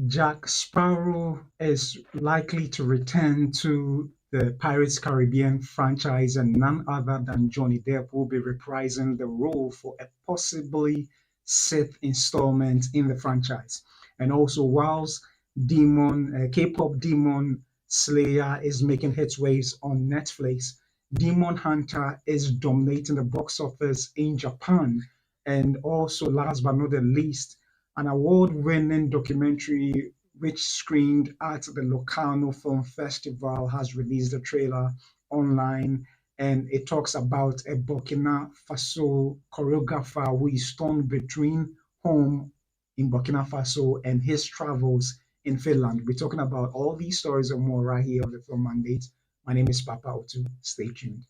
Jack Sparrow is likely to return to the Pirates Caribbean franchise, and none other than Johnny Depp will be reprising the role for a possibly sixth installment in the franchise. And also, whilst K-pop Demon Slayer is making headways on Netflix, Demon Hunter is dominating the box office in Japan. And also, last but not the least, an award-winning documentary which screened at the Locarno Film Festival has released a trailer online, and it talks about a Burkina Faso choreographer who is torn between home in Burkina Faso and his travels in Finland. We're talking about all these stories and more right here on the Film Mandate. My name is Papa Otu. Stay tuned.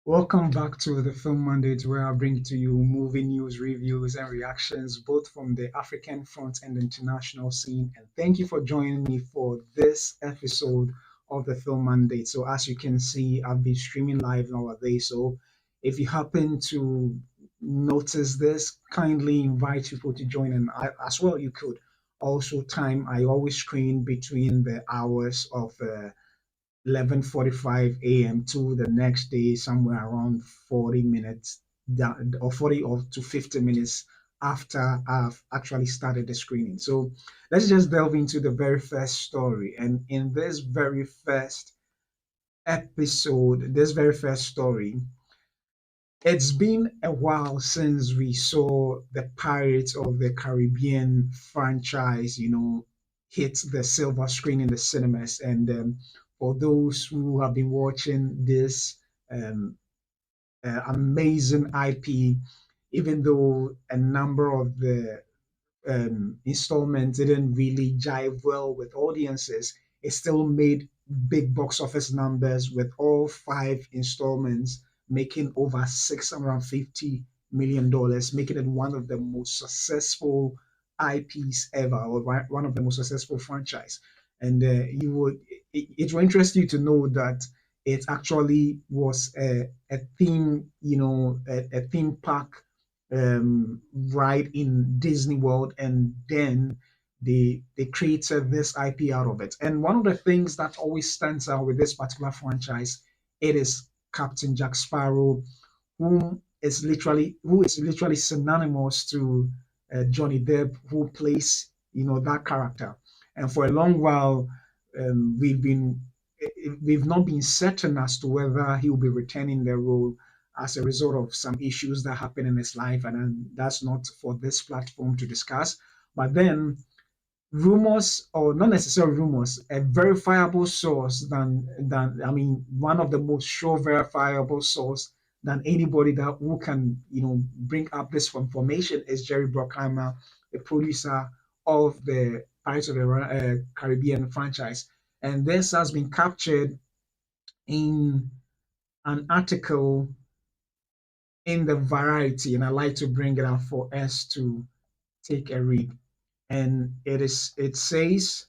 Welcome back to the Film Mandate, where I bring to you movie news, reviews, and reactions, both from the African front and the international scene. And thank you for joining me for this episode of the Film Mandate. So, as you can see, I've been streaming live nowadays. So, if you happen to notice this, kindly invite people to join, and as well, you could. Also, time I always screen between the hours of 11:45 a.m. to the next day, somewhere around 40 minutes down, or 40 or to 50 minutes after I've actually started the screening. So let's just delve into the very first story. And in this very first episode, this very first story, it's been a while since we saw the Pirates of the Caribbean franchise, hit the silver screen in the cinemas. And for those who have been watching this um, amazing IP, even though a number of the installments didn't really jive well with audiences, it still made big box office numbers with all five installments making over $650 million, making it one of the most successful IPs ever, or one of the most successful franchise. And it will interest you to know that it actually was a theme, a theme park ride in Disney World, and then they created this IP out of it. And one of the things that always stands out with this particular franchise, it is Captain Jack Sparrow, who is literally synonymous to Johnny Depp, who plays that character. And for a long while, we've not been certain as to whether he will be returning the role as a result of some issues that happen in his life, and then that's not for this platform to discuss. But then rumors, or not necessarily rumors, a verifiable source than I mean, one of the most sure verifiable source than anybody that who can bring up this information is Jerry Bruckheimer, the producer of the Pirates of the Caribbean franchise. And this has been captured in an article in the Variety, and I like to bring it up for us to take a read. And it says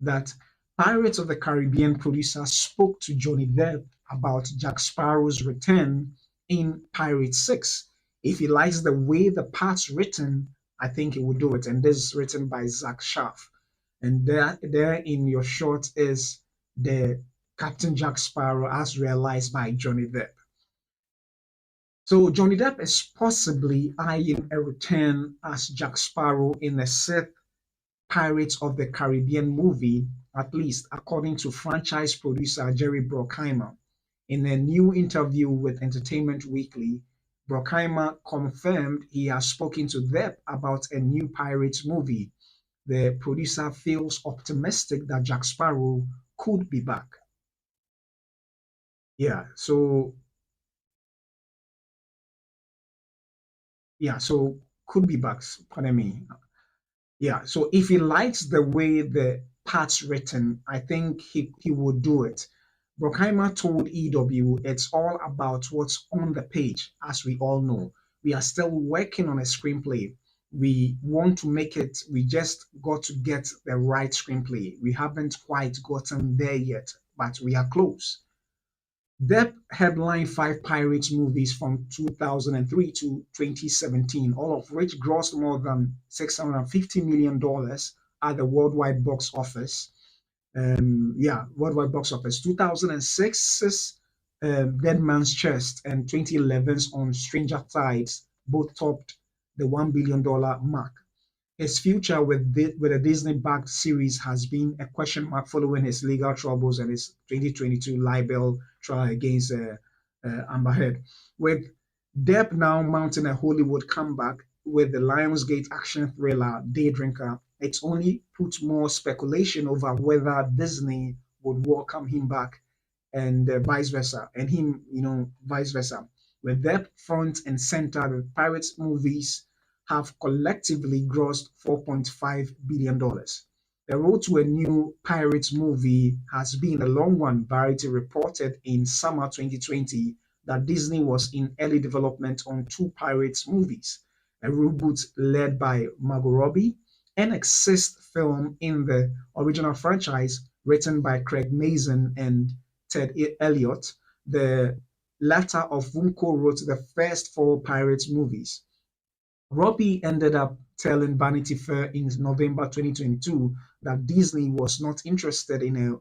that Pirates of the Caribbean producer spoke to Johnny Depp about Jack Sparrow's return in Pirates 6. If he likes the way the part's written, I think he will do it. And this is written by Zach Schaff. And there in your short is the Captain Jack Sparrow as realized by Johnny Depp. So Johnny Depp is possibly eyeing a return as Jack Sparrow in the sixth Pirates of the Caribbean movie, at least according to franchise producer Jerry Bruckheimer. In a new interview with Entertainment Weekly, Bruckheimer confirmed he has spoken to Depp about a new Pirates movie. The producer feels optimistic that Jack Sparrow could be back. Yeah, so so could be back. Pardon me. Yeah, so if he likes the way the part's written, I think he would do it. Bruckheimer told EW it's all about what's on the page, as we all know. We are still working on a screenplay. We want to make it, we just got to get the right screenplay. We haven't quite gotten there yet, but we are close. Depp headlined five Pirates movies from 2003 to 2017, all of which grossed more than $650 million at the worldwide box office. Worldwide box office. 2006's Dead Man's Chest and 2011's On Stranger Tides both topped the $1 billion mark. His future with the Disney-backed series has been a question mark following his legal troubles and his 2022 libel trial against Amber Heard. With Depp now mounting a Hollywood comeback with the Lionsgate action thriller Daydrinker, it's only put more speculation over whether Disney would welcome him back and vice versa, and him, vice versa. With Depp front and center, the Pirates movies have collectively grossed $4.5 billion. The road to a new Pirates movie has been a long one. Variety reported in summer 2020 that Disney was in early development on two Pirates movies, a reboot led by Margot Robbie and a sixth film in the original franchise written by Craig Mazin and Ted Elliott, the latter of whom co-wrote the first four Pirates movies. Robbie ended up telling Vanity Fair in November 2022 that Disney was not interested in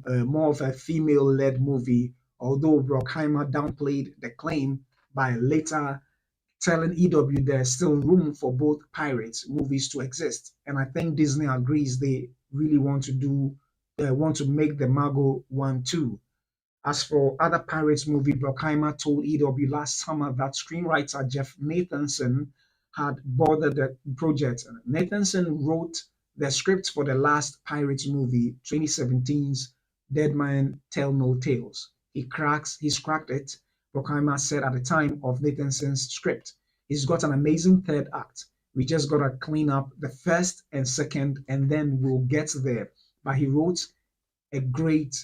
a more of a female-led movie, although Bruckheimer downplayed the claim by later telling EW there's still room for both Pirates movies to exist. And I think Disney agrees they really want to make the Margot one too. As for other Pirates movie, Bruckheimer told EW last summer that screenwriter Jeff Nathanson had boarded the project. Nathanson wrote the script for the last Pirates movie, 2017's Dead Man Tell No Tales. He's cracked it, Bruckheimer said at the time of Nathanson's script. He's got an amazing third act. We just gotta clean up the first and second, and then we'll get there. But he wrote a great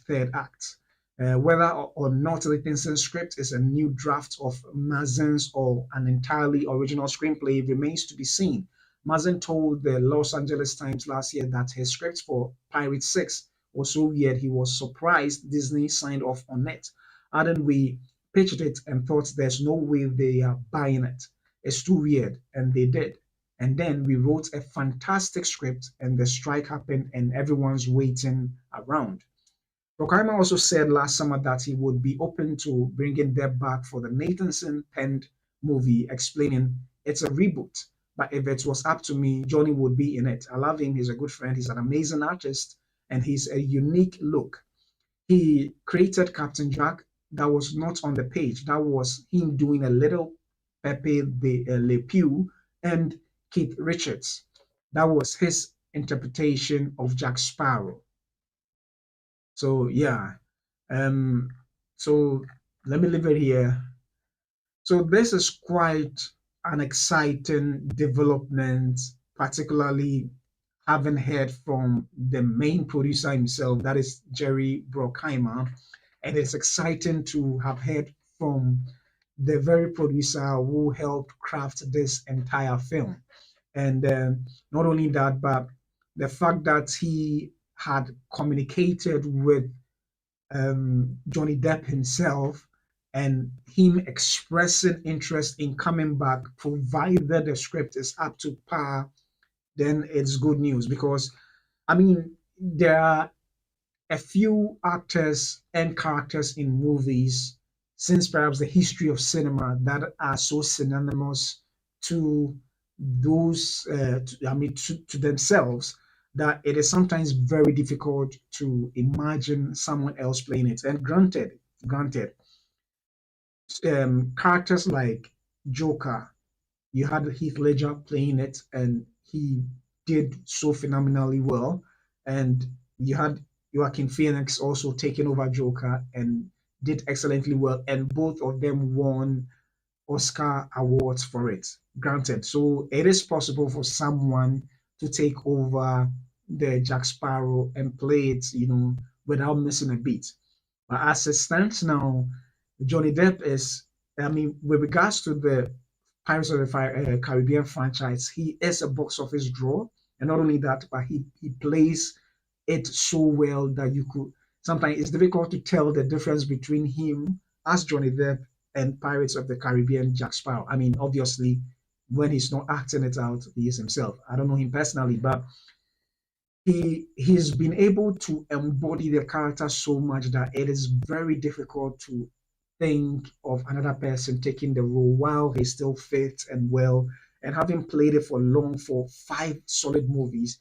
third act. Whether or not Nathanson's script is a new draft of Mazin's or an entirely original screenplay remains to be seen. Mazin told the Los Angeles Times last year that his script for Pirate 6 was so weird he was surprised Disney signed off on it. Adding, we pitched it and thought there's no way they are buying it. It's too weird, and they did. And then we wrote a fantastic script, and the strike happened, and everyone's waiting around. Bruckheimer also said last summer that he would be open to bringing Depp back for the Nathanson penned movie, explaining it's a reboot. But if it was up to me, Johnny would be in it. I love him. He's a good friend. He's an amazing artist, and he's a unique look. He created Captain Jack that was not on the page. That was him doing a little Pepe Le Pew and Keith Richards. That was his interpretation of Jack Sparrow. So yeah, um, so let me leave it here. So this is quite an exciting development, particularly having heard from the main producer himself, that is Jerry Bruckheimer, and it's exciting to have heard from the very producer who helped craft this entire film. And not only that, but the fact that he had communicated with Johnny Depp himself and him expressing interest in coming back, provided the script is up to par, then it's good news. Because, I mean, there are a few actors and characters in movies since perhaps the history of cinema that are so synonymous to those, to themselves, that it is sometimes very difficult to imagine someone else playing it. And granted, characters like Joker, you had Heath Ledger playing it, and he did so phenomenally well. And you had Joaquin Phoenix also taking over Joker and did excellently well. And both of them won Oscar awards for it. Granted, so it is possible for someone to take over the Jack Sparrow and play it, without missing a beat. But as it stands now, Johnny Depp is, I mean, with regards to the Pirates of the Caribbean franchise, he is a box office draw, and not only that, but he plays it so well that you could sometimes it's difficult to tell the difference between him as Johnny Depp and Pirates of the Caribbean Jack Sparrow. I mean, obviously, when he's not acting it out, he is himself. I don't know him personally, but he's been able to embody the character so much that it is very difficult to think of another person taking the role while he's still fit and well, and having played it for long, for 5 solid movies.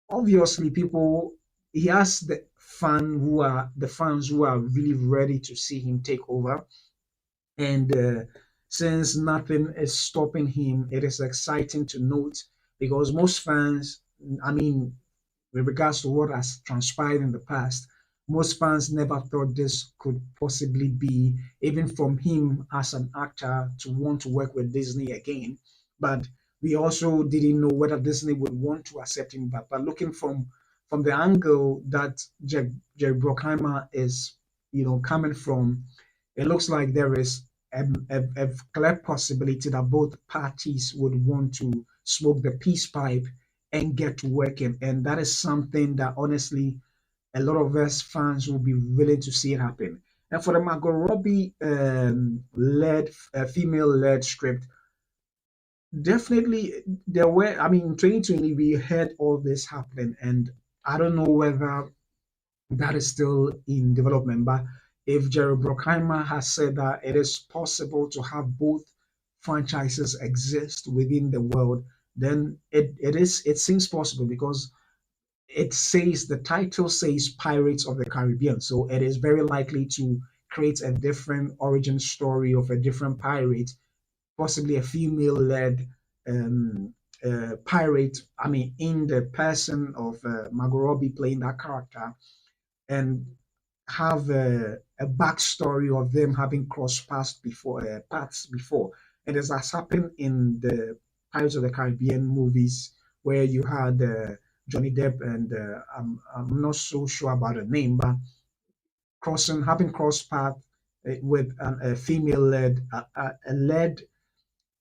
Obviously, people he has the fans who are really ready to see him take over, and since nothing is stopping him, it is exciting to note because most fans, I mean, with regards to what has transpired in the past, most fans never thought this could possibly be, even from him as an actor, to want to work with Disney again. But we also didn't know whether Disney would want to accept him. But looking from the angle that Jerry Bruckheimer is, coming from, it looks like there is a clear possibility that both parties would want to smoke the peace pipe and get to working. And that is something that honestly a lot of us fans will be willing to see it happen. And for the Margot Robbie female led script, definitely there were. I mean, in 2020 we heard all this happening, and I don't know whether that is still in development. But if Jerry Bruckheimer has said that it is possible to have both franchises exist within the world, then it seems possible because the title says Pirates of the Caribbean. So it is very likely to create a different origin story of a different pirate, possibly a female led pirate. I mean, in the person of Margot Robbie playing that character, and have a backstory of them having crossed paths before. And as has happened in the Pirates of the Caribbean movies, where you had Johnny Depp and I'm not so sure about the name, but having crossed path with a female led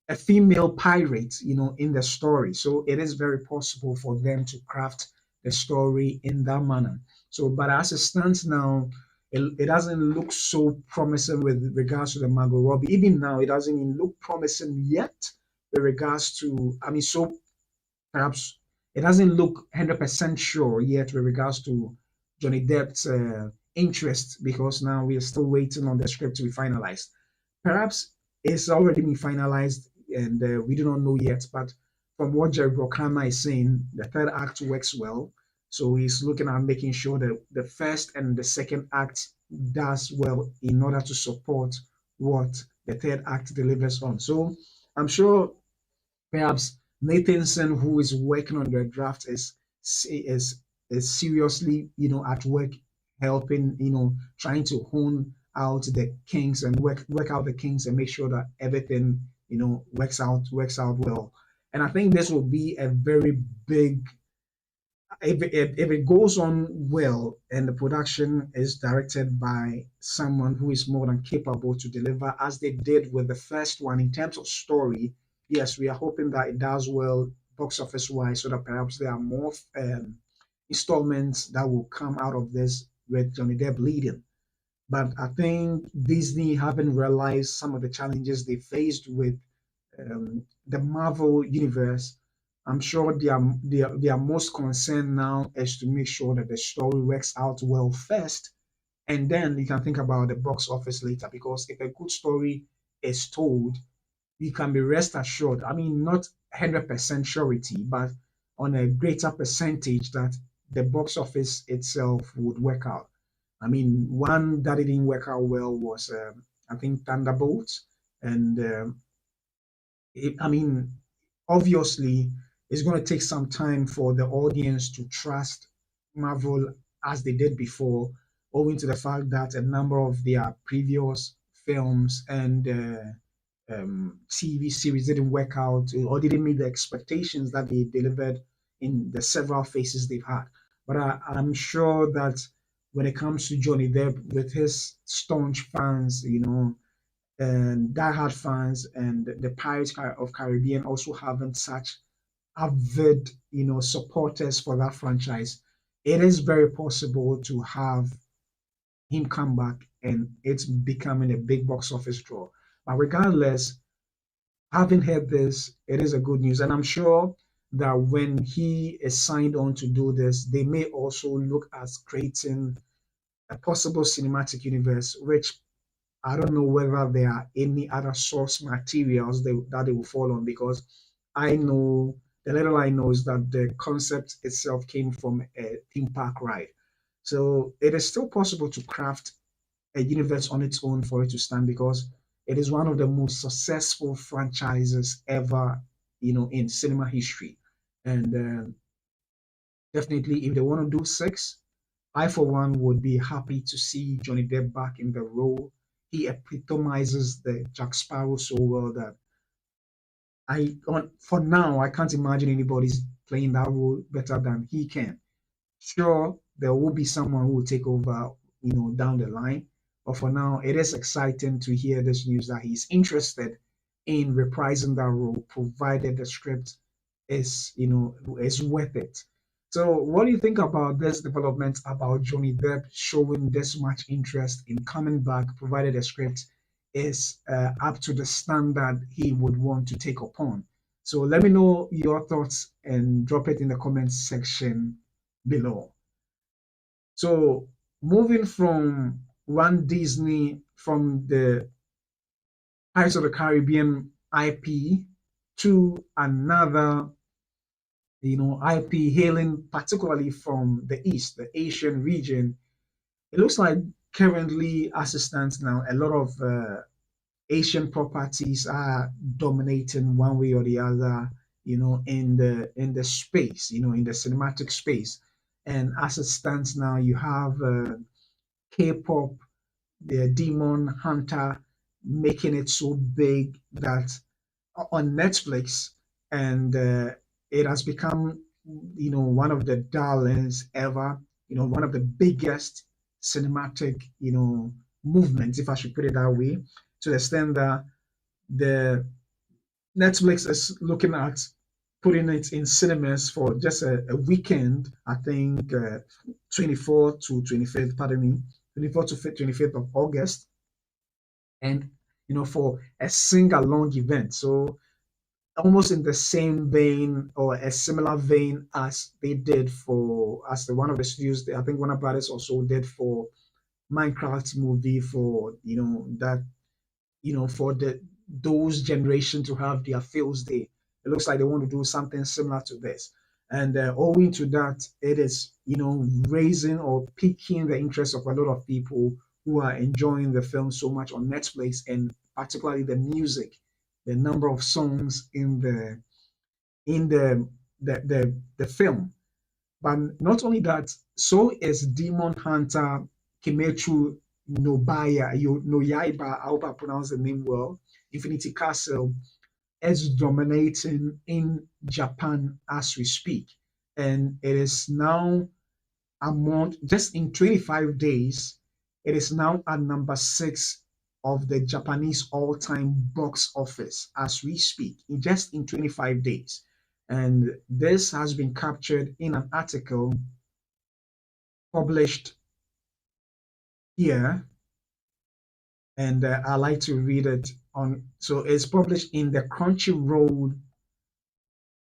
a female pirate, in the story. So it is very possible for them to craft the story in that manner. So, but as it stands now, it doesn't look so promising with regards to the Margot Robbie. Even now, it doesn't even look promising yet with regards to, I mean, so perhaps it doesn't look 100% sure yet with regards to Johnny Depp's interest because now we are still waiting on the script to be finalized. Perhaps it's already been finalized and we do not know yet. But from what Jerry Bruckheimer is saying, the third act works well. So he's looking at making sure that the first and the second act does well in order to support what the third act delivers on. So I'm sure perhaps Nathanson, who is working on the draft, is is seriously, at work helping, trying to hone out the kinks and work out the kinks and make sure that everything, works out well. And I think this will be a very big if it goes on well and the production is directed by someone who is more than capable to deliver as they did with the first one in terms of story, yes, we are hoping that it does well box office wise so that perhaps there are more installments that will come out of this with Johnny Depp leading. But I think Disney haven't realized some of the challenges they faced with the Marvel universe. I'm sure they are most concerned now is to make sure that the story works out well first, and then you can think about the box office later. Because if a good story is told, you can be rest assured. I mean, not 100% surety, but on a greater percentage that the box office itself would work out. I mean, one that didn't work out well was I think Thunderbolts, and I mean, obviously, it's going to take some time for the audience to trust Marvel as they did before, owing to the fact that a number of their previous films and TV series didn't work out or didn't meet the expectations that they delivered in the several phases they've had. But I'm sure that when it comes to Johnny Depp, with his staunch fans, and diehard fans and the Pirates of Caribbean also having such avid, supporters for that franchise, it is very possible to have him come back and it's becoming a big box office draw. But regardless, having heard this, it is a good news. And I'm sure that when he is signed on to do this, they may also look at creating a possible cinematic universe, which I don't know whether there are any other source materials that they will fall on, because I know the little I know is that the concept itself came from a theme park ride. So it is still possible to craft a universe on its own for it to stand, because it is one of the most successful franchises ever, in cinema history. And definitely, if they want to do six, I, for one, would be happy to see Johnny Depp back in the role. He epitomizes the Jack Sparrow so well that for now, I can't imagine anybody's playing that role better than he can. Sure, there will be someone who will take over, down the line. But for now, it is exciting to hear this news that he's interested in reprising that role, provided the script is worth it. So, what do you think about this development about Johnny Depp showing this much interest in coming back, provided the script is up to the standard he would want to take upon? So, let me know your thoughts and drop it in the comments section below. So, moving from one Disney, from the Pirates of the Caribbean IP to another, IP hailing particularly from the East, the Asian region. It looks like currently, as it stands now, a lot of Asian properties are dominating one way or the other, in the space, in the cinematic space. And as it stands now, you have K-pop, the Demon Hunter, making it so big that on Netflix, and it has become, one of the darlings ever, one of the biggest cinematic, movements, if I should put it that way, to the extent that the Netflix is looking at putting it in cinemas for just a weekend. I think 24th to 25th, pardon me, 24th to 25th of August, and for a sing-along event. So almost in the same vein or a similar vein as they did as the one of the studios, I think Warner Brothers also did for Minecraft movie, for that, for those generation to have their feels day. It looks like they want to do something similar to this. And owing to that, it is, raising or piquing the interest of a lot of people who are enjoying the film so much on Netflix, and particularly the music, the number of songs in the film. But not only that, so is Demon Hunter Kimetsu no Yaiba, I hope I pronounce the name well, Infinity Castle, is dominating in Japan as we speak. And it is now among, just in 25 days, it is now at number 6 of the Japanese all-time box office as we speak, in 25 days. And this has been captured in an article published here, and I like to read it on. So it's published in the Crunchyroll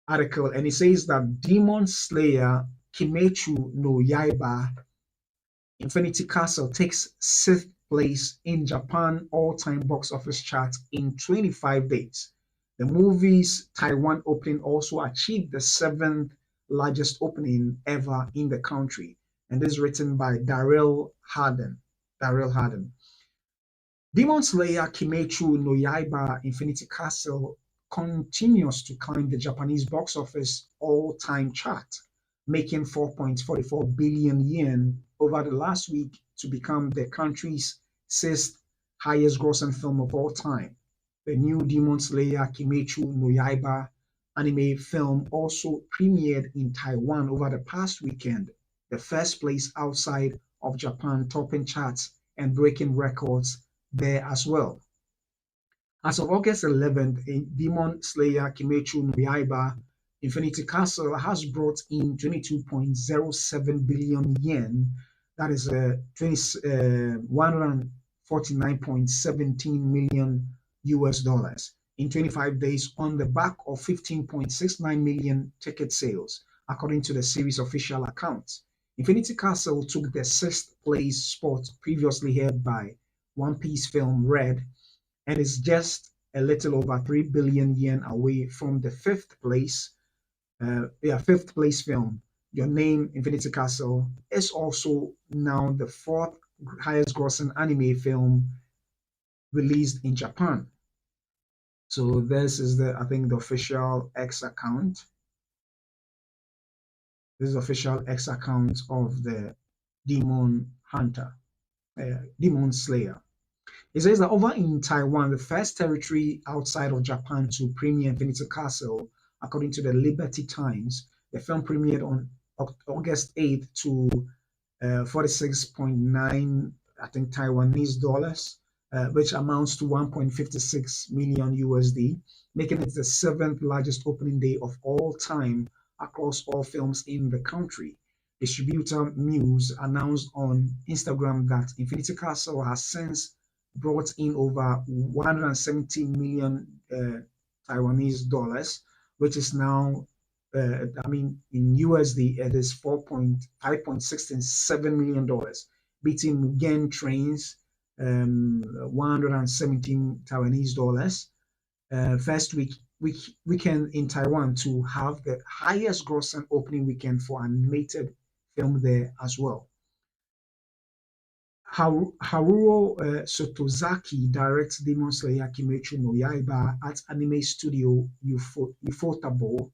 article, and it says that Demon Slayer Kimetsu no Yaiba Infinity Castle takes 6th place in Japan all-time box office chart in 25 days. The movie's Taiwan opening also achieved the 7th largest opening ever in the country. And this is written by Darrell Harden. Demon Slayer Kimetsu no Yaiba Infinity Castle continues to climb the Japanese box office all-time chart, making 4.44 billion yen over the last week to become the country's 6th highest grossing film of all time. The new Demon Slayer Kimetsu no Yaiba anime film also premiered in Taiwan over the past weekend, the first place outside of Japan, topping charts and breaking records there as well. As of August 11th, Demon Slayer Kimetsu no Yaiba Infinity Castle has brought in 22.07 billion yen. That is 149.17 million US dollars in 25 days on the back of 15.69 million ticket sales, according to the series official accounts. Infinity Castle took the sixth place spot previously held by One Piece film Red and is just a little over 3 billion yen away from the fifth place film. Your Name, Infinity Castle, is also now the fourth highest grossing anime film released in Japan. So this is I think the official X account. This is the official X account of the Demon Hunter, Demon Slayer. It says that over in Taiwan, the first territory outside of Japan to premiere Infinity Castle, according to the Liberty Times, the film premiered on August 8th to 46.9, I think, Taiwanese dollars, which amounts to 1.56 million USD, making it the seventh largest opening day of all time across all films in the country. Distributor Muse announced on Instagram that Infinity Castle has since brought in over 170 million Taiwanese dollars, which is now, in USD, it is 5.67 million dollars, beating Mugen Train's 117 Taiwanese dollars. First weekend in Taiwan to have the highest grossing opening weekend for animated film there as well. Haruo Sotozaki directs Demon Slayer Kimetsu no Yaiba at anime studio Ufotable.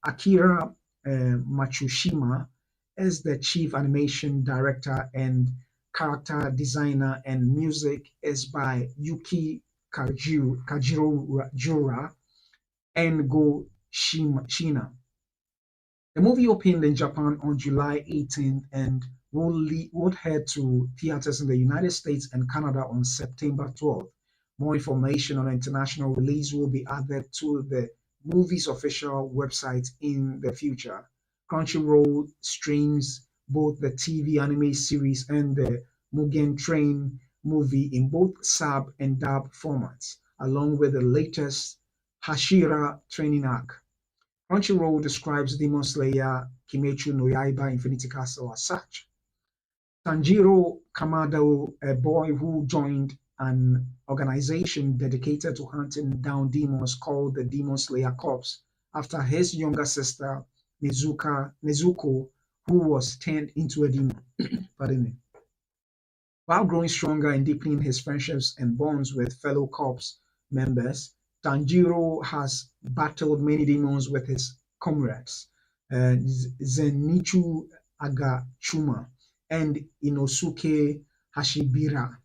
Akira Matsushima is the chief animation director, and character designer and music is by Yuki Kajiro and Go Shina. The movie opened in Japan on July 18th and would head to theaters in the United States and Canada on September 12th. More information on the international release will be added to the movie's official website in the future. Crunchyroll streams both the TV anime series and the Mugen Train movie in both sub and dub formats, along with the latest Hashira training arc. Crunchyroll describes Demon Slayer Kimetsu no Yaiba Infinity Castle as such. Tanjiro Kamado, a boy who joined an organization dedicated to hunting down demons called the Demon Slayer Corps, after his younger sister Nezuko, who was turned into a demon. Pardon me. While growing stronger and deepening his friendships and bonds with fellow corps members, Tanjiro has battled many demons with his comrades, Zenichi Agachuma and Inosuke Hashibira.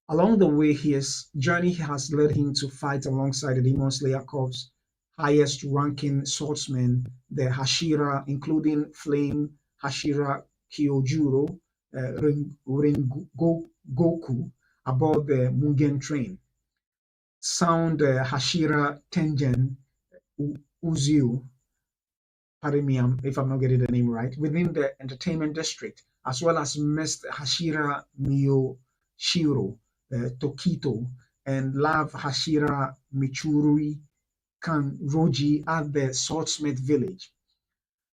Along the way, his journey has led him to fight alongside the Demon Slayer Corps' highest ranking swordsmen, the Hashira, including Flame Hashira Kyojuro, Goku, aboard the Mugen train. Sound Hashira Tengen Uziu, pardon me if I'm not getting the name right, within the entertainment district, as well as Mr. Hashira Miyoshiro Tokito and Love Hashira Michurui Kanroji at the Swordsmith village.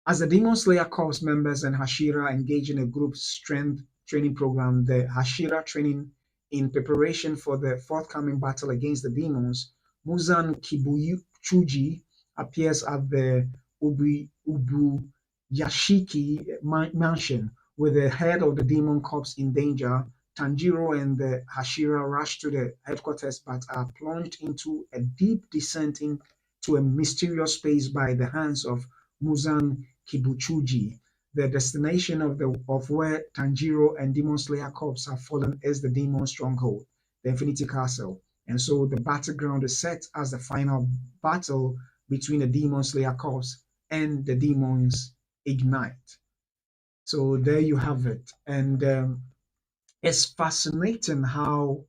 As the Demon Slayer Corps members and Hashira engage in a group strength training program, the Hashira training in preparation for the forthcoming battle against the demons, Muzan Kibuyuchuji appears at the Ubuyashiki mansion with the head of the demon corps in danger. Tanjiro and the Hashira rush to the headquarters but are plunged into a deep descent into a mysterious space by the hands of Muzan Kibuchuji. The destination of where Tanjiro and Demon Slayer Corps have fallen is the Demon Stronghold, the Infinity Castle. And so the battleground is set as the final battle between the Demon Slayer Corps and the demons ignite. So there you have it. And it's fascinating how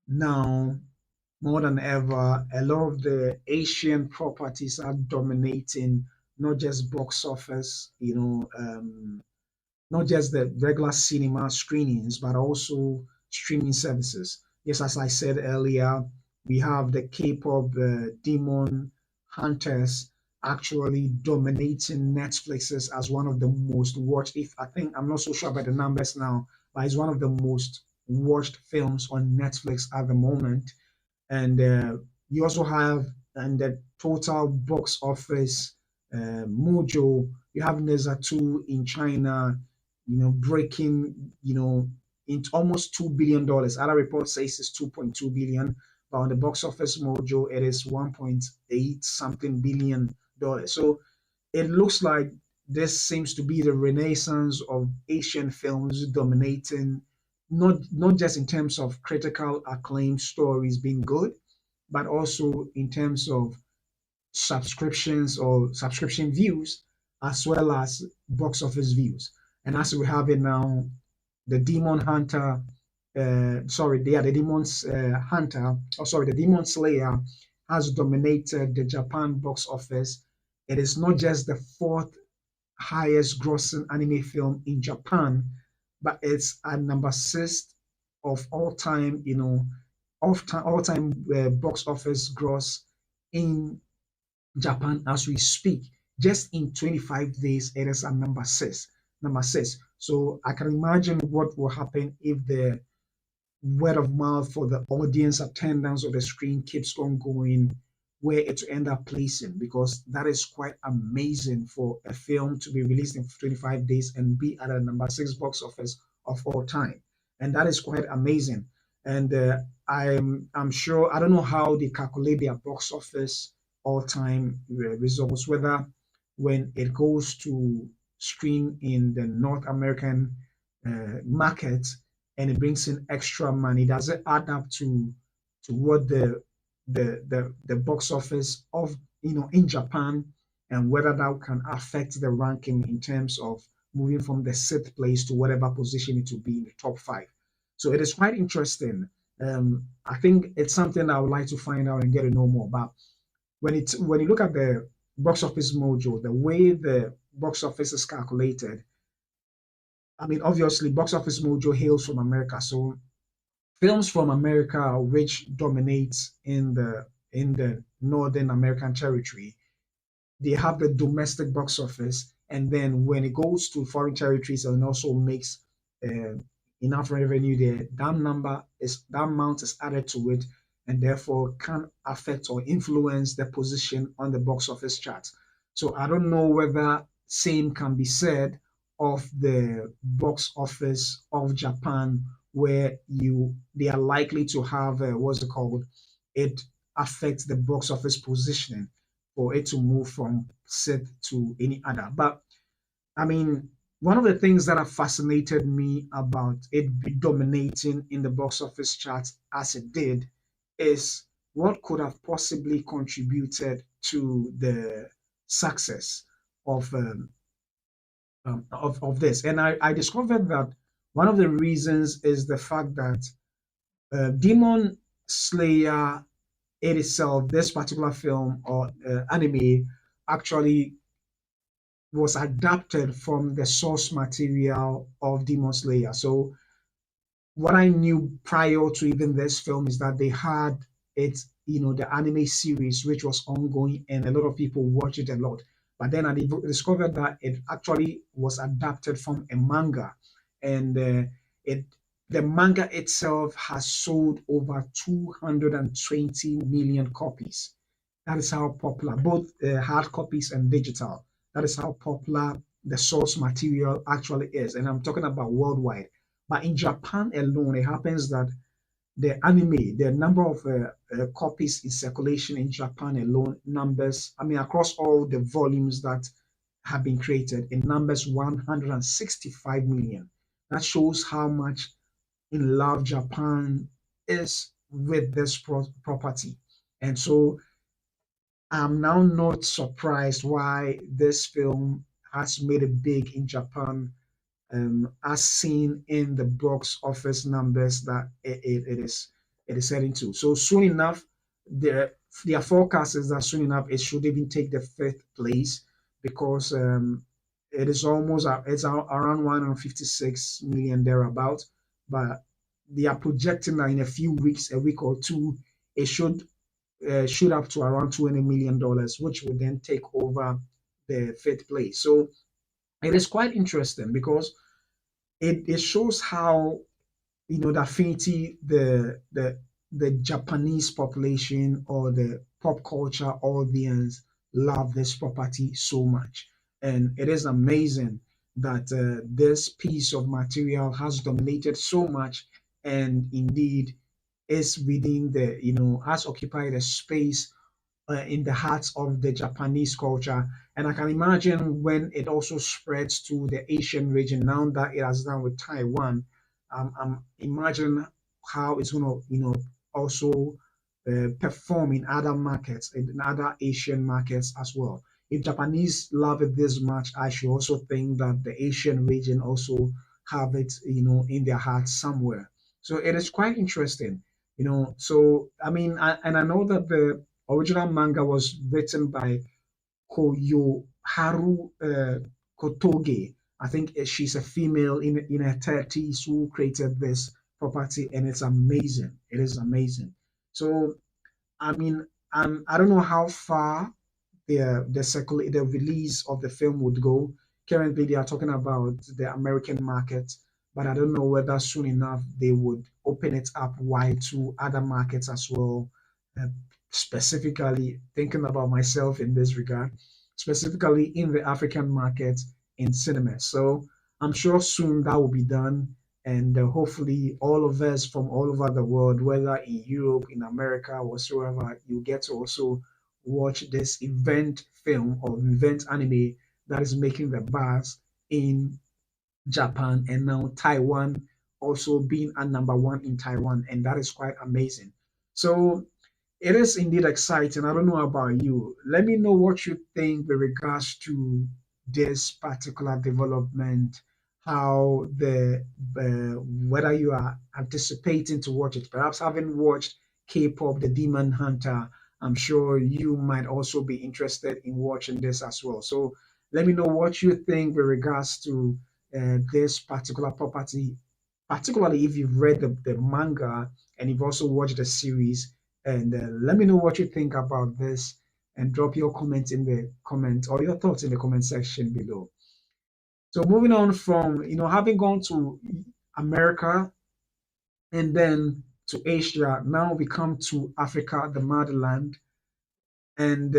now more than ever, a lot of the Asian properties are dominating not just box office, not just the regular cinema screenings, but also streaming services. Yes, as I said earlier, we have the K-pop Demon Hunters actually dominating Netflix's as one of the most watched. If I think I'm not so sure about the numbers now, but it's one of the most watched films on Netflix at the moment. And you also have and the total box office mojo. You have Neza 2 in China, breaking, into almost $2 billion. Other reports says it's 2.2 billion, but on the box office mojo, it is 1.8 something billion dollars. So it looks like this seems to be the renaissance of Asian films dominating, not just in terms of critical acclaim stories being good, but also in terms of subscriptions or subscription views, as well as box office views. And as we have it now, the Demon Hunter, the Demon's Hunter, the Demon Slayer has dominated the Japan box office. It is not just the fourth highest grossing anime film in Japan, but it's at number six of all time, all time box office gross in Japan as we speak. Just in 25 days, it is at number six. Number six. So I can imagine what will happen if the word of mouth for the audience attendance of the screen keeps on going, where it will end up placing, because that is quite amazing for a film to be released in 25 days and be at a number six box office of all time. And that is quite amazing. And I'm sure, I don't know how they calculate their box office all time results, whether when it goes to screen in the North American market and it brings in extra money, does it add up to what the box office of, in Japan, and whether that can affect the ranking in terms of moving from the sixth place to whatever position it will be in the top five. So it is quite interesting. I think it's something I would like to find out and get to know more about. When you look at the box office mojo, the way the box office is calculated, I mean, obviously, Box Office Mojo hails from America, so films from America, which dominates in the Northern American territory, they have the domestic box office, and then when it goes to foreign territories and also makes uh, enough revenue there, that amount is added to it, and therefore can affect or influence the position on the box office chart. So I don't know whether same can be said of the box office of Japan, where you they are likely to have what's it called? It affects the box office positioning for it to move from set to any other. But I mean, one of the things that have fascinated me about it be dominating in the box office charts as it did is what could have possibly contributed to the success of of this. And I discovered that one of the reasons is the fact that Demon Slayer it itself, this particular film or anime, actually was adapted from the source material of Demon Slayer. So what I knew prior to even this film is that they had it, the anime series, which was ongoing, and a lot of people watch it a lot. But then I discovered that it actually was adapted from a manga, and it the manga itself has sold over 220 million copies. That is how popular, both hard copies and digital. That is how popular the source material actually is. And I'm talking about worldwide. But in Japan alone, it happens that the number of copies in circulation in Japan alone numbers, I mean, across all the volumes that have been created, it numbers 165 million. That shows how much in love Japan is with this property. And so I'm now not surprised why this film has made it big in Japan, as seen in the box office numbers that it is heading to. So soon enough, their their forecast is that soon enough it should even take the fifth place because it is almost around 156 million thereabout, but they are projecting that in a few weeks, a week or two, it should shoot up to around $20 million, which would then take over the fifth place. So it is quite interesting because it shows how the affinity the Japanese population or the pop culture audience love this property so much, and it is amazing that this piece of material has dominated so much, and indeed is within the has occupied a space in the hearts of the Japanese culture. And I can imagine when it also spreads to the Asian region, now that it has done with Taiwan, I'm imagining how it's going to, also perform in other markets, in other Asian markets as well. If Japanese love it this much, I should also think that the Asian region also have it, in their hearts somewhere. So it is quite interesting, So I mean, and I know that the original manga was written by Koyoharu Kotoge. I think she's a female in her 30s who created this property, and it's amazing. It is amazing. So I mean, I don't know how far the release of the film would go. Currently, they are talking about the American market, but I don't know whether soon enough they would open it up wide to other markets as well. Uh, Specifically, thinking about myself in this regard, specifically in the African market in cinema. So I'm sure soon that will be done, and hopefully all of us from all over the world, whether in Europe, in America, whatsoever, you get to also watch this event film or event anime that is making the buzz in Japan, and now Taiwan also being a number one in Taiwan, and that is quite amazing. So it is indeed exciting. I don't know about you. Let me know what you think with regards to this particular development, how whether you are anticipating to watch it. Perhaps having watched K-pop, The Demon Hunter, I'm sure you might also be interested in watching this as well. So let me know what you think with regards to this particular property, particularly if you've read the manga and you've also watched the series, and let me know what you think about this, and drop your comments in the comment or your thoughts in the comment section below. So moving on from having gone to America and then to Asia, now we come to Africa, the motherland, and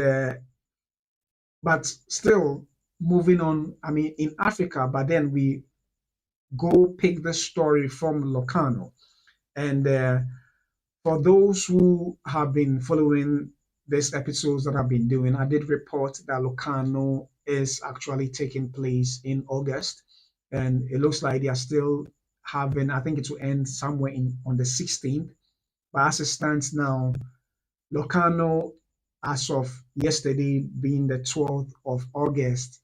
but still moving on. I mean, in Africa, but then we go pick the story from Locano, and for those who have been following these episodes that I've been doing, I did report that Locarno is actually taking place in August, and it looks like they are still having. I think it will end somewhere in on the 16th. But as it stands now, Locarno, as of yesterday, being the 12th of August,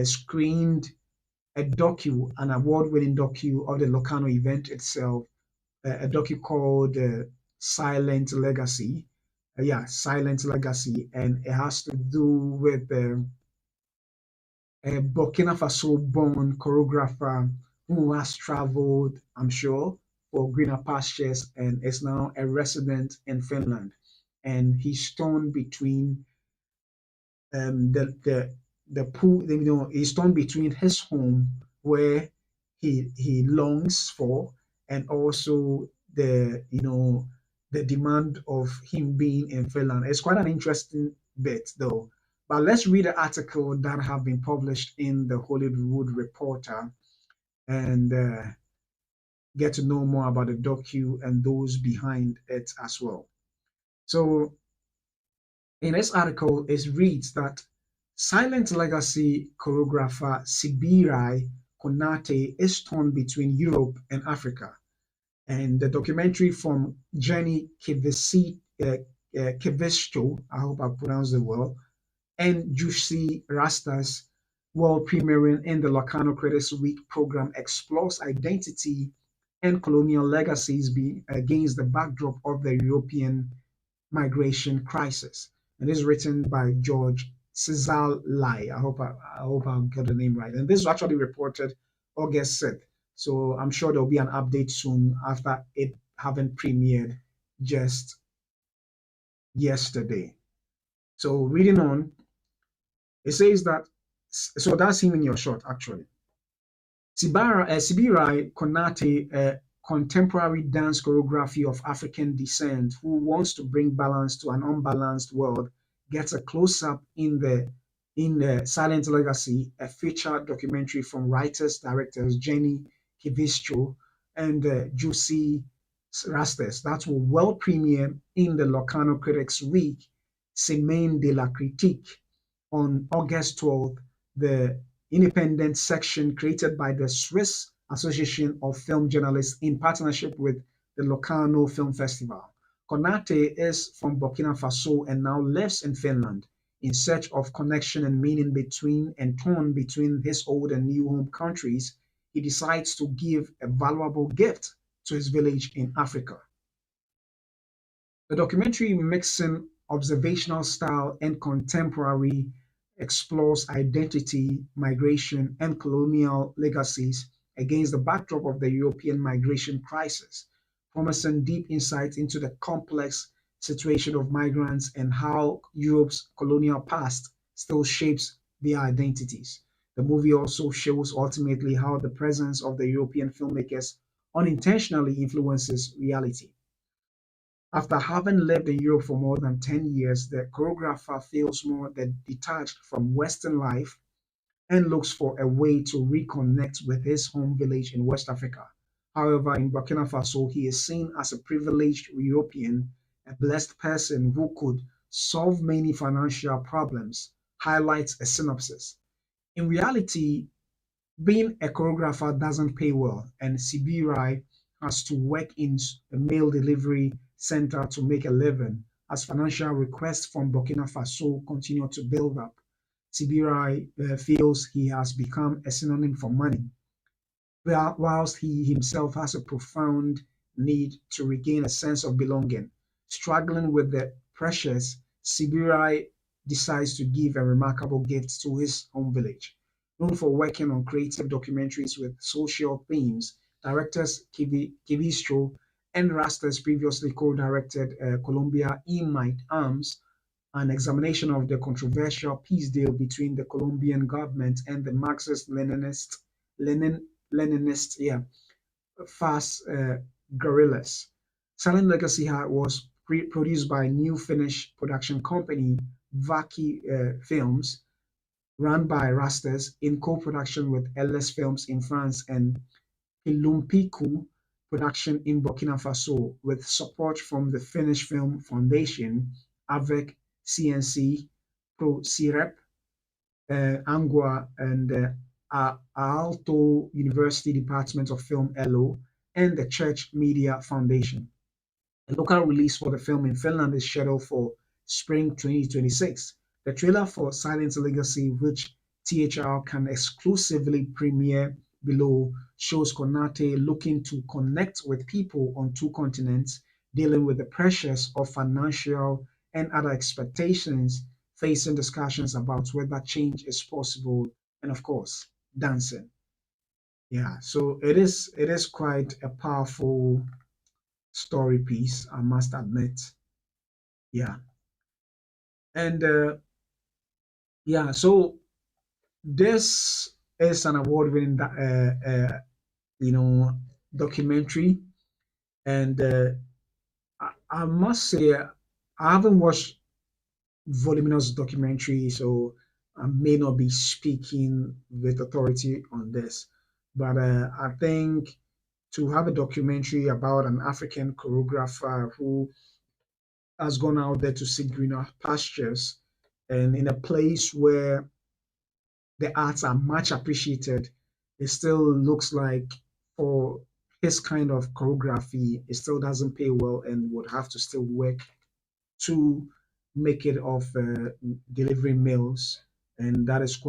screened an award-winning docu of the Locarno event itself, a docu called Silent Legacy. Yeah, Silent Legacy, and it has to do with a Burkina Faso-born choreographer who has traveled, I'm sure, for greener pastures and is now a resident in Finland. And he's torn between the pool, he's torn between his home where he longs for, and also the demand of him being in Finland. It's quite an interesting bit though. But let's read the article that have been published in the Hollywood Reporter, and get to know more about the docu and those behind it as well. So in this article, it reads that Silent Legacy choreographer Sibirai Konate is torn between Europe and Africa. And the documentary from Jenny Kevisto, I hope I pronounced it well, and Juicy Rastas, world premiering in the Locarno Critics Week program, explores identity and colonial legacies against the backdrop of the European migration crisis. And this is written by George Cesar Lai. I hope I got the name right. And this was actually reported August 6th. So I'm sure there'll be an update soon after it having premiered just yesterday. So reading on, it says that, so that's him in your short actually. Sibirai Konate, a contemporary dance choreography of African descent who wants to bring balance to an unbalanced world, gets a close-up in the Silent Legacy, a feature documentary from writers-directors Jenny Kivistro and Juicy Rastes that will well premiere in the Locarno Critics Week, Semaine de la Critique, on August 12th. The independent section created by the Swiss Association of Film Journalists in partnership with the Locarno Film Festival. Konate is from Burkina Faso and now lives in Finland. In search of connection and meaning between and torn between his old and new home countries, he decides to give a valuable gift to his village in Africa. The documentary, mixing observational style and contemporary, explores identity, migration, and colonial legacies against the backdrop of the European migration crisis, promising deep insight into the complex situation of migrants and how Europe's colonial past still shapes their identities. The movie also shows ultimately how the presence of the European filmmakers unintentionally influences reality. After having lived in Europe for more than 10 years, the choreographer feels more than detached from Western life and looks for a way to reconnect with his home village in West Africa. However, in Burkina Faso, he is seen as a privileged European, a blessed person who could solve many financial problems, highlights a synopsis. In reality, being a choreographer doesn't pay well, and Sibirai has to work in a mail delivery center to make a living as financial requests from Burkina Faso continue to build up. Sibirai feels he has become a synonym for money, whilst he himself has a profound need to regain a sense of belonging. Struggling with the pressures, Sibirai decides to give a remarkable gift to his home village. Known for working on creative documentaries with social themes, directors Kivistro and Rastas previously co-directed Colombia in Might Arms, an examination of the controversial peace deal between the Colombian government and the Marxist-Leninist Lenin, Leninist, yeah, fast guerrillas. Silent Legacy was produced by new Finnish production company Vaki Films, run by Rastas in co-production with LS Films in France and Pilumpiku production in Burkina Faso, with support from the Finnish Film Foundation, AVEC, CNC, Pro CIREP, Angua, and Aalto University Department of Film LO, and the Church Media Foundation. A local release for the film in Finland is scheduled for spring 2026. The trailer for Silent Legacy, which THR can exclusively premiere below, shows Konate looking to connect with people on two continents, dealing with the pressures of financial and other expectations, facing discussions about whether change is possible, and of course, dancing. Yeah, so it is quite a powerful story piece, I must admit. Yeah, and yeah, so this is an award-winning, you know, documentary, and I must say I haven't watched voluminous documentary, so I may not be speaking with authority on this, but I think to have a documentary about an African choreographer who has gone out there to seek greener pastures and in a place where the arts are much appreciated, it still looks like for his kind of choreography, it still doesn't pay well and would have to still work to make it of delivering meals. And that is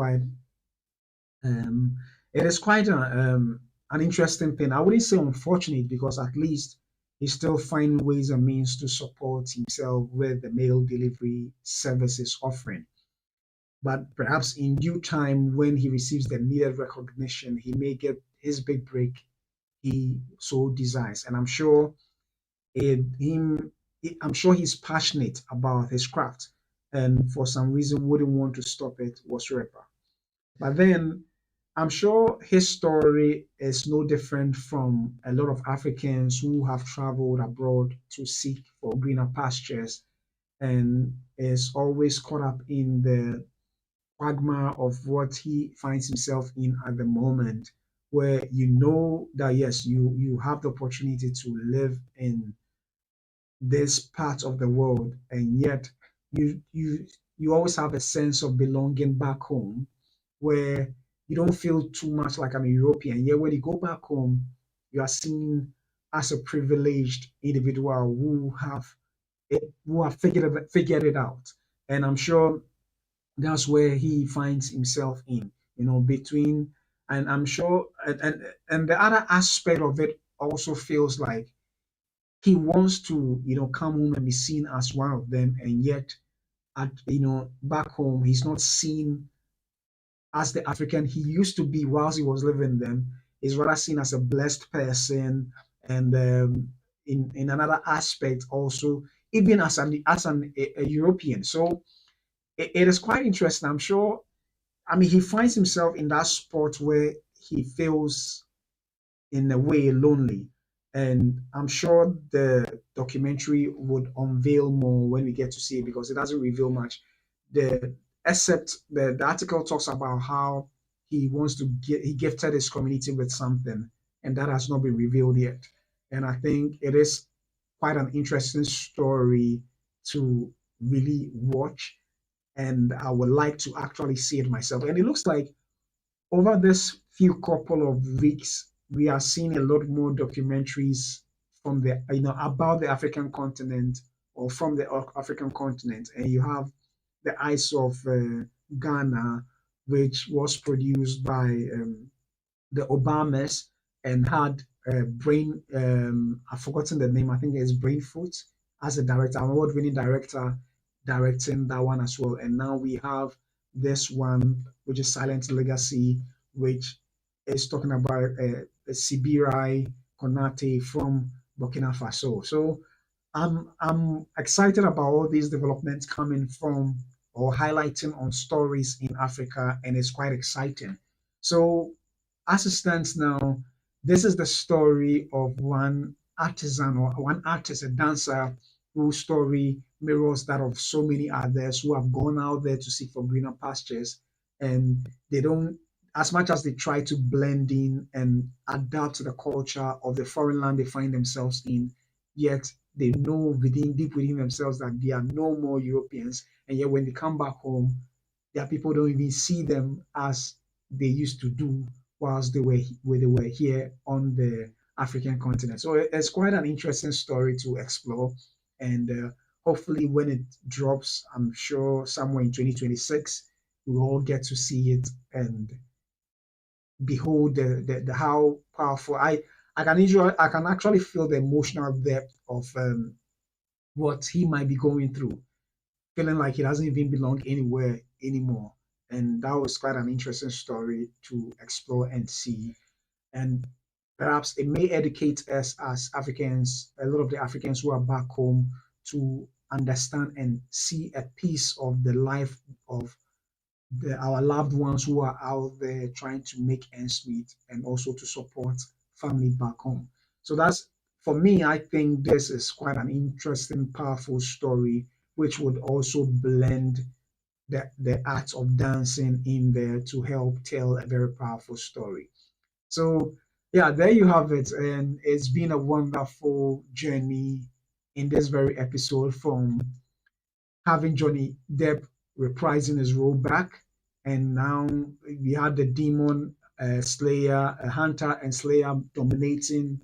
it is quite an interesting thing. I wouldn't say unfortunate because at least he's still finding ways and means to support himself with the mail delivery services offering. But perhaps in due time, when he receives the needed recognition, he may get his big break he so desires. And I'm sure him, I'm sure he's passionate about his craft, and for some reason wouldn't want to stop it whatsoever. But then I'm sure his story is no different from a lot of Africans who have traveled abroad to seek for greener pastures and is always caught up in the quagmire of what he finds himself in at the moment, where you know that yes, you have the opportunity to live in this part of the world, and yet you always have a sense of belonging back home where you don't feel too much like I'm a European. Yet when you go back home, you are seen as a privileged individual who have figured it out. And I'm sure that's where he finds himself in, between, and I'm sure, and the other aspect of it also feels like he wants to, come home and be seen as one of them, and yet back home he's not seen as the African he used to be whilst he was living them. He's rather seen as a blessed person, and in another aspect also, even as a European. So it is quite interesting. I'm sure. I mean, he finds himself in that spot where he feels in a way lonely. And I'm sure the documentary would unveil more when we get to see it because it doesn't reveal much. The except the article talks about how he gifted his community with something, and that has not been revealed yet. And I think it is quite an interesting story to really watch, and I would like to actually see it myself. And it looks like over this few couple of weeks, we are seeing a lot more documentaries from the about the African continent or from the African continent, and you have the Eyes of Ghana, which was produced by the Obamas and had Brain, I've forgotten the name, I think it's Brainfoot as a director, an award winning director directing that one as well. And now we have this one, which is Silent Legacy, which is talking about Sibirai Konate from Burkina Faso. So I'm excited about all these developments coming from or highlighting on stories in Africa, and it's quite exciting. So as it stands now, this is the story of one artisan or one artist, a dancer, whose story mirrors that of so many others who have gone out there to seek for greener pastures. And they don't, as much as they try to blend in and adapt to the culture of the foreign land they find themselves in, yet they know deep within themselves that they are no more Europeans. And yet when they come back home, their people don't even see them as they used to do whilst they were here on the African continent. So it's quite an interesting story to explore, and hopefully when it drops, I'm sure somewhere in 2026, we'll all get to see it and behold the how powerful. I can actually feel the emotional depth of what he might be going through, feeling like he doesn't even belong anywhere anymore. And that was quite an interesting story to explore and see. And perhaps it may educate us as Africans, a lot of the Africans who are back home, to understand and see a piece of the life of our loved ones who are out there trying to make ends meet and also to support family back home. So that's, for me, I think this is quite an interesting, powerful story, which would also blend the art of dancing in there to help tell a very powerful story. So, yeah, there you have it. And it's been a wonderful journey in this very episode, from having Johnny Depp reprising his role back, and now we had the demon Slayer, Hunter and Slayer dominating,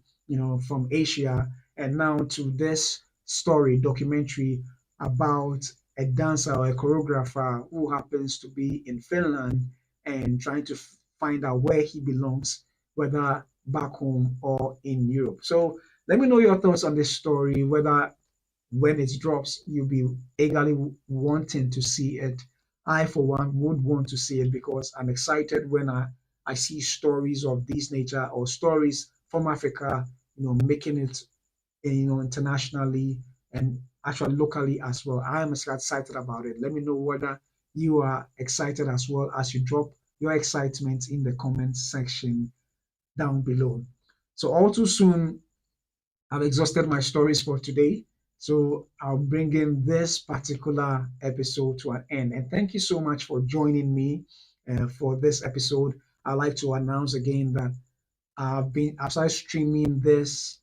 from Asia, and now to this story documentary about a dancer or a choreographer who happens to be in Finland and trying to find out where he belongs, whether back home or in Europe. So Let me know your thoughts on this story, whether when it drops, you'll be eagerly wanting to see it. I, for one, would want to see it because I'm excited when I see stories of this nature or stories from Africa, making it, internationally and actually locally as well. I am excited about it. Let me know whether you are excited as well as you drop your excitement in the comment section down below. So all too soon, I've exhausted my stories for today. So I'll bring in this particular episode to an end. And thank you so much for joining me for this episode. I'd like to announce again that I've started streaming this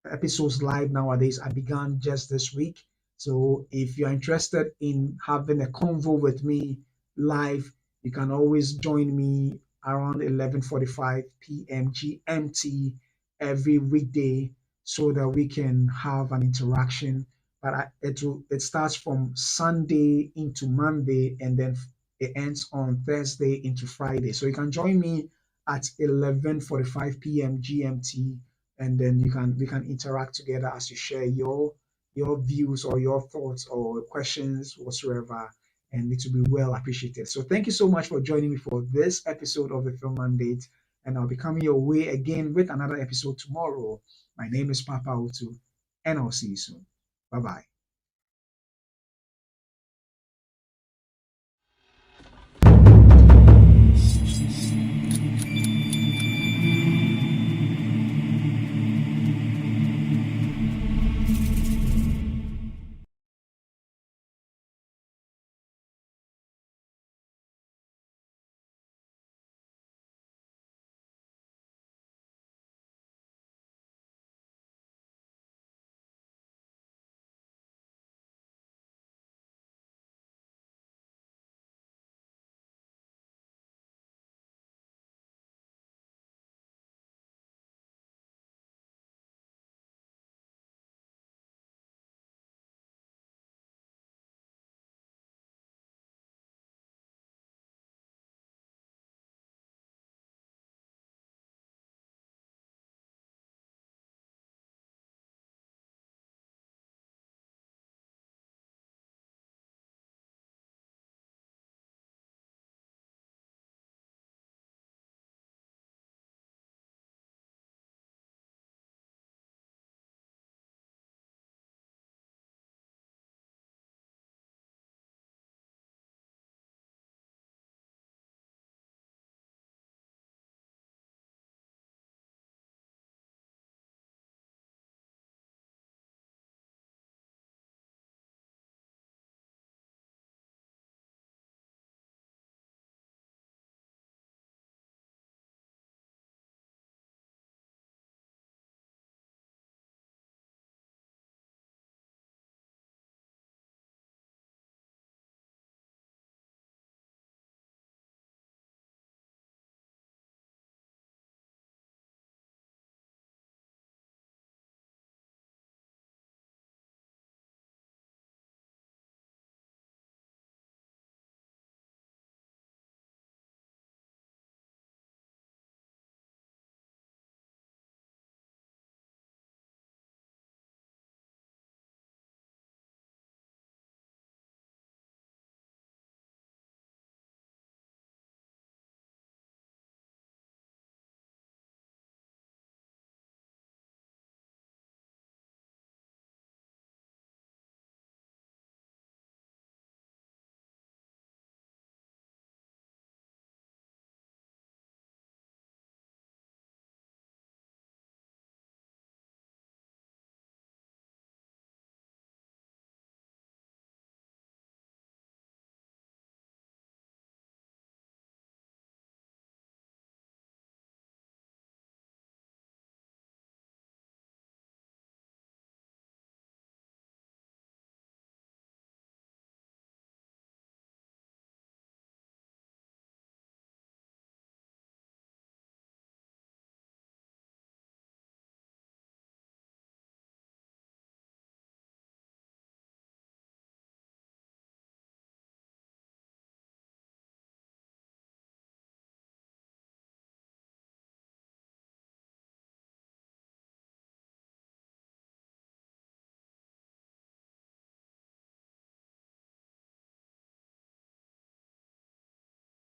episodes live nowadays. I began just this week. So if you're interested in having a convo with me live, you can always join me around 11:45 p.m. GMT every weekday so that we can have an interaction. But it starts from Sunday into Monday and then it ends on Thursday into Friday. So you can join me at 11:45 p.m. GMT, and then we can interact together as you share your views or your thoughts or questions whatsoever, and it will be well appreciated. So thank you so much for joining me for this episode of the Film Mandate, and I'll be coming your way again with another episode tomorrow. My name is Papa Utu, and I'll see you soon. Bye bye.